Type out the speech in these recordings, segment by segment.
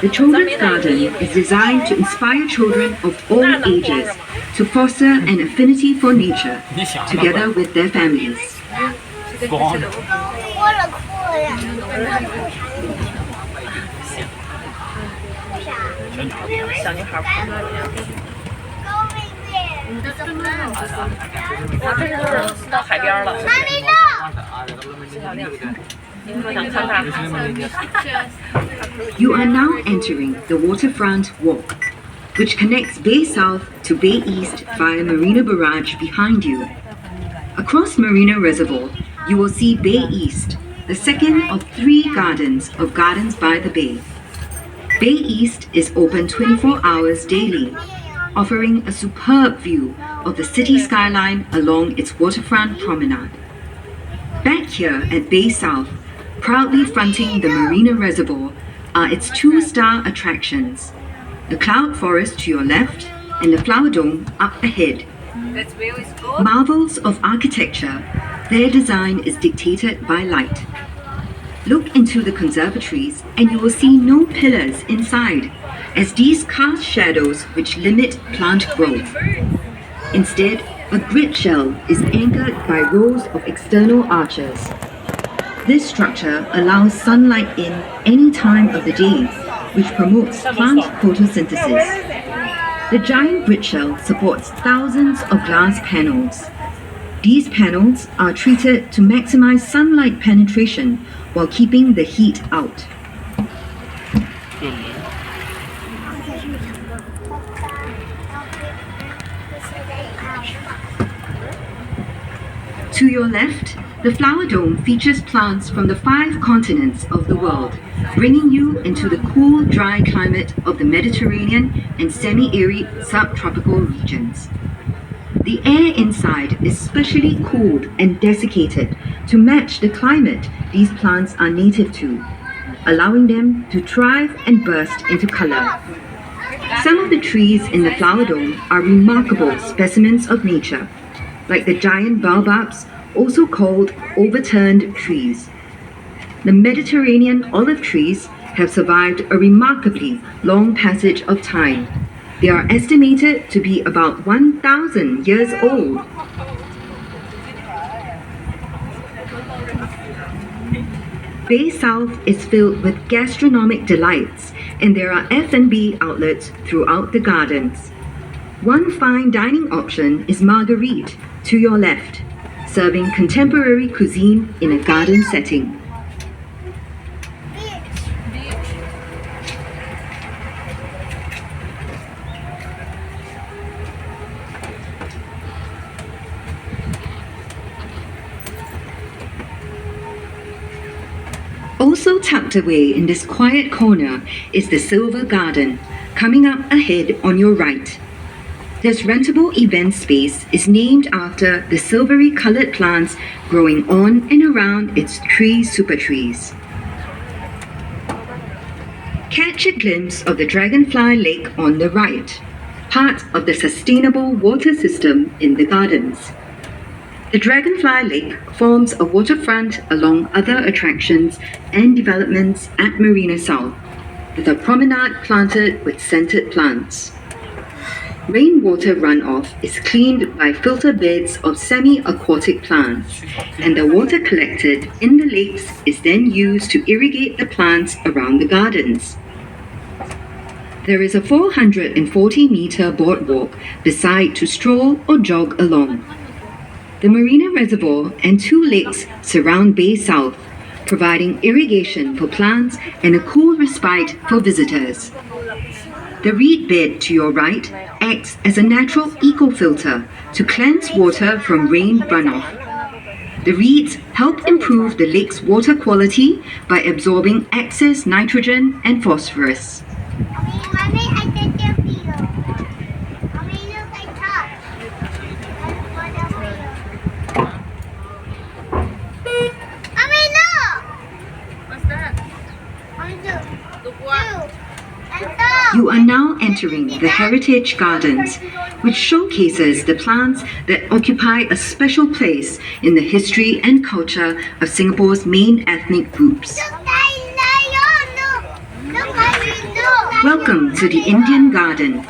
The Children's Garden is designed to inspire children of all ages to foster an affinity for nature together with their families. 小女孩碰到这样。这就是到海边了。小亮，你们想看大海？ You are now entering the waterfront walk, which connects Bay South to Bay East via Marina Barrage behind you. Across Marina Reservoir, you will see Bay East, the second of 3 gardens of Gardens by the Bay. Bay East is open 24 hours daily, offering a superb view of the city skyline along its waterfront promenade. Back here at Bay South, proudly fronting the Marina Reservoir, are its 2-star attractions, the Cloud Forest to your left and the Flower Dome up ahead. Marvels of architecture, their design is dictated by light. Look into the conservatories and you will see no pillars inside, as these cast shadows which limit plant growth. Instead, a grid shell is anchored by rows of external arches. This structure allows sunlight in any time of the day, which promotes plant photosynthesis. The giant grid shell supports thousands of glass panels. These panels are treated to maximize sunlight penetration while keeping the heat out. To your left, the Flower Dome features plants from the 5 continents of the world, bringing you into the cool, dry climate of the Mediterranean and semi-arid subtropical regions. The air inside is specially cooled and desiccated to match the climate these plants are native to, allowing them to thrive and burst into color. Some of the trees in the Flower Dome are remarkable specimens of nature, like the giant baobabs, also called overturned trees. The Mediterranean olive trees have survived a remarkably long passage of time. They are estimated to be about 1,000 years old. Bay South is filled with gastronomic delights, and there are F&B outlets throughout the gardens. One fine dining option is Marguerite, to your left, serving contemporary cuisine in a garden setting. Also tucked away in this quiet corner is the Silver Garden, coming up ahead on your right. This rentable event space is named after the silvery colored plants growing on and around its 3 super trees. Catch a glimpse of the Dragonfly Lake on the right, part of the sustainable water system in the gardens. The Dragonfly Lake forms a waterfront along other attractions and developments at Marina South, with a promenade planted with scented plants. Rainwater runoff is cleaned by filter beds of semi-aquatic plants, and the water collected in the lakes is then used to irrigate the plants around the gardens. There is a 440-meter boardwalk beside to stroll or jog along. The Marina Reservoir and 2 lakes surround Bay South, providing irrigation for plants and a cool respite for visitors. The reed bed to your right acts as a natural eco-filter to cleanse water from rain runoff. The reeds help improve the lake's water quality by absorbing excess nitrogen and phosphorus. You are now entering the Heritage Gardens, which showcases the plants that occupy a special place in the history and culture of Singapore's main ethnic groups. into the Indian garden.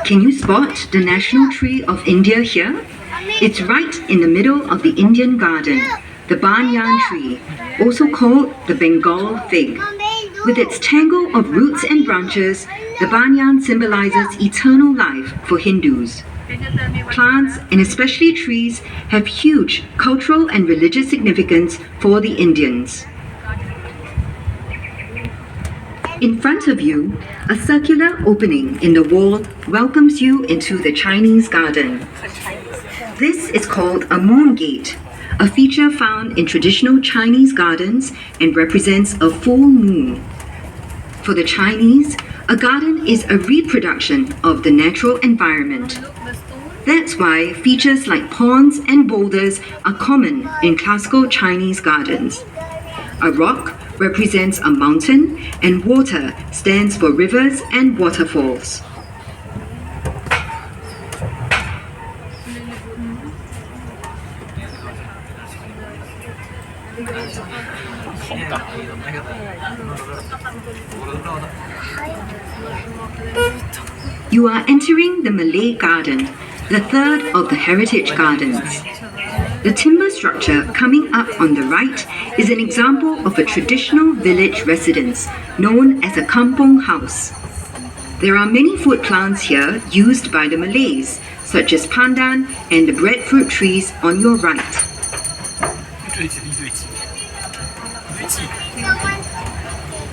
Can you spot the national tree of India here? It's right in the middle of the Indian garden, the banyan tree, also called the Bengal fig. With its tangle of roots and branches, the banyan symbolizes eternal life for Hindus. Plants, and especially trees, have huge cultural and religious significance for the Indians. In front of you, a circular opening in the wall welcomes you into the Chinese garden. This is called a moon gate, a feature found in traditional Chinese gardens and represents a full moon. For the Chinese, a garden is a reproduction of the natural environment. That's why features like ponds and boulders are common in classical Chinese gardens. A rock represents a mountain, and water stands for rivers and waterfalls. You are entering the Malay Garden, the third of the heritage gardens. The timber structure coming up on the right is an example of a traditional village residence known as a kampong house. There are many food plants here used by the Malays, such as pandan and the breadfruit trees on your right.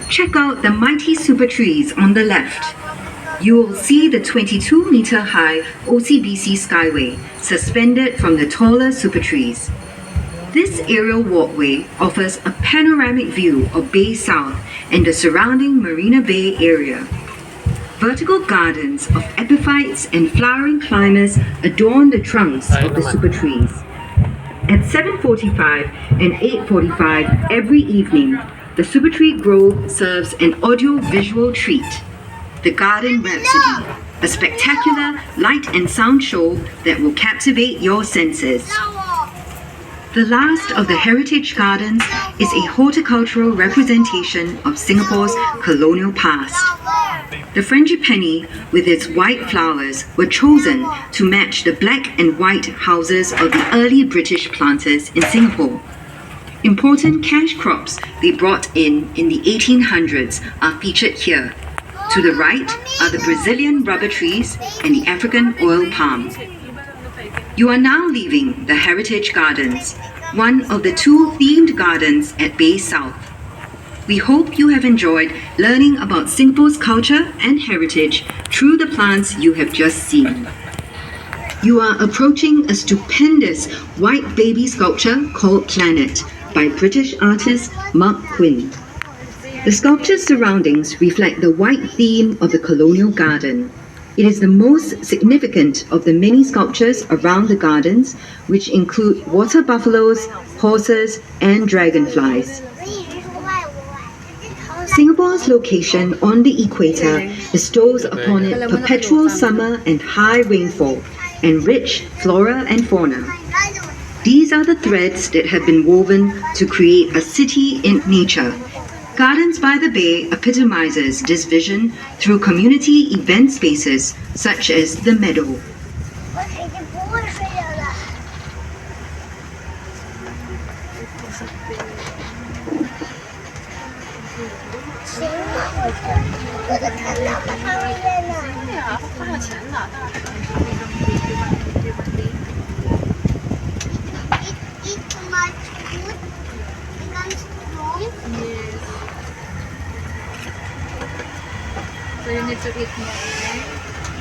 Check out the mighty super trees on the left. You will see the 22-meter-high OCBC Skyway suspended from the taller super trees. This aerial walkway offers a panoramic view of Bay South and the surrounding Marina Bay area. Vertical gardens of epiphytes and flowering climbers adorn the trunks of the super trees. At 7:45 and 8:45 every evening, the Super Tree Grove serves an audio-visual treat, the Garden Rhapsody, a spectacular light and sound show that will captivate your senses. The last of the heritage gardens is a horticultural representation of Singapore's colonial past. The frangipani, with its white flowers, were chosen to match the black and white houses of the early British planters in Singapore. Important cash crops they brought in the 1800s are featured here. To the right are the Brazilian rubber trees and the African oil palm. You are now leaving the Heritage Gardens, one of the two themed gardens at Bay South. We hope you have enjoyed learning about Singapore's culture and heritage through the plants you have just seen. You are approaching a stupendous white baby sculpture called Planet by British artist Mark Quinn. The sculpture's surroundings reflect the white theme of the colonial garden. It is the most significant of the many sculptures around the gardens, which include water buffaloes, horses, and dragonflies. Singapore's location on the equator bestows upon it perpetual summer and high rainfall, and rich flora and fauna. These are the threads that have been woven to create a city in nature. Gardens by the Bay epitomizes this vision through community event spaces such as The Meadow.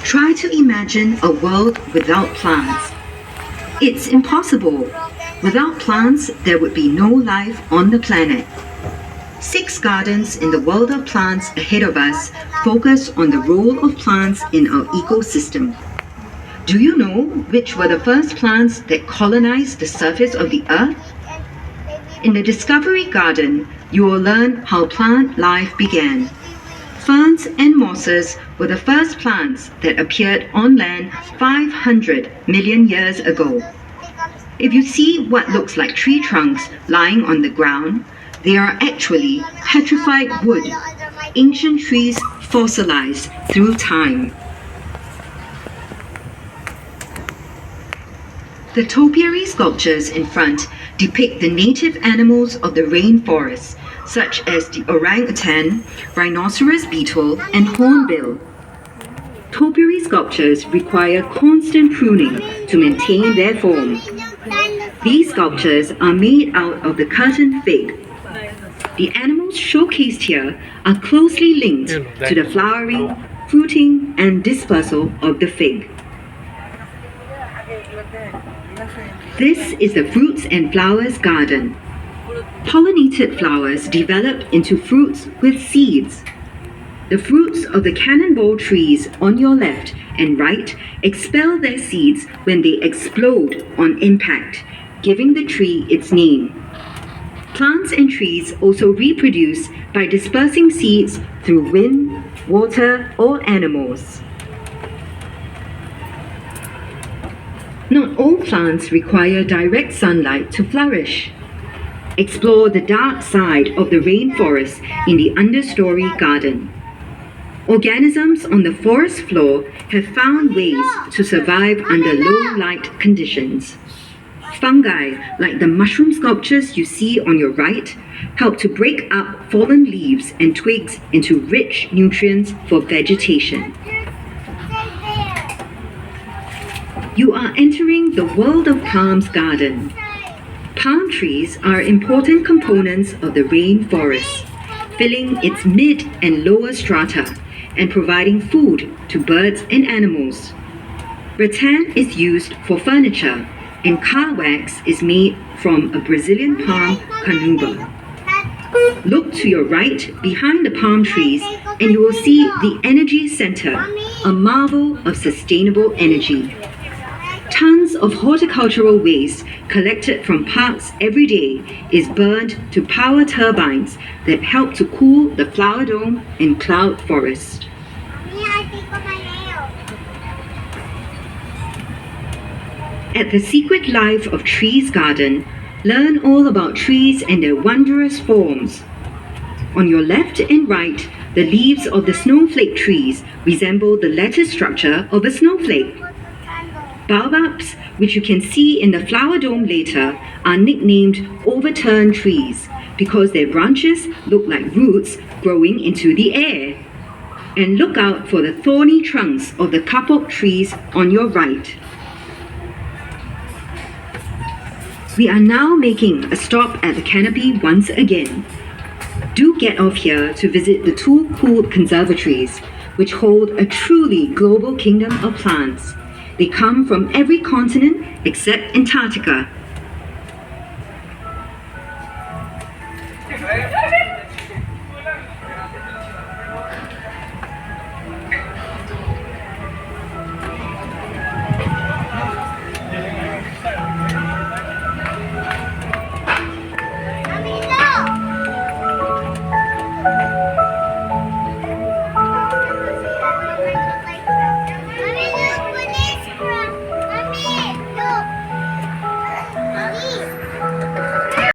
Try to imagine a world without plants. It's impossible. Without plants, there would be no life on the planet. 6 gardens in the world of plants ahead of us focus on the role of plants in our ecosystem. Do you know which were the first plants that colonized the surface of the earth? In the Discovery Garden, you will learn how plant life began. Ferns and mosses were the first plants that appeared on land 500 million years ago. If you see what looks like tree trunks lying on the ground, they are actually petrified wood, ancient trees fossilized through time. The topiary sculptures in front depict the native animals of the rainforest, such as the orangutan, rhinoceros beetle, and hornbill. Topiary sculptures require constant pruning to maintain their form. These sculptures are made out of the curtain fig. The animals showcased here are closely linked to the flowering, fruiting, and dispersal of the fig. This is the Fruits and Flowers Garden. Pollinated flowers develop into fruits with seeds. The fruits of the cannonball trees on your left and right expel their seeds when they explode on impact, giving the tree its name. Plants and trees also reproduce by dispersing seeds through wind, water, or animals. Not all plants require direct sunlight to flourish. Explore the dark side of the rainforest in the understory garden. Organisms on the forest floor have found ways to survive under low light conditions. Fungi, like the mushroom sculptures you see on your right, help to break up fallen leaves and twigs into rich nutrients for vegetation. You are entering the World of Palms garden. Palm trees are important components of the rainforest, filling its mid and lower strata and providing food to birds and animals. Rattan is used for furniture, and car wax is made from a Brazilian palm carnauba. Look to your right behind the palm trees and you will see the Energy Center, a marvel of sustainable energy. Tons of horticultural waste collected from parks every day is burned to power turbines that help to cool the flower dome and cloud forest. At the Secret Life of Trees Garden, learn all about trees and their wondrous forms. On your left and right, the leaves of the snowflake trees resemble the lattice structure of a snowflake. Baobabs, which you can see in the flower dome later, are nicknamed overturned trees because their branches look like roots growing into the air. And look out for the thorny trunks of the kapok trees on your right. We are now making a stop at the canopy once again. Do get off here to visit the two cool conservatories, which hold a truly global kingdom of plants. They come from every continent except Antarctica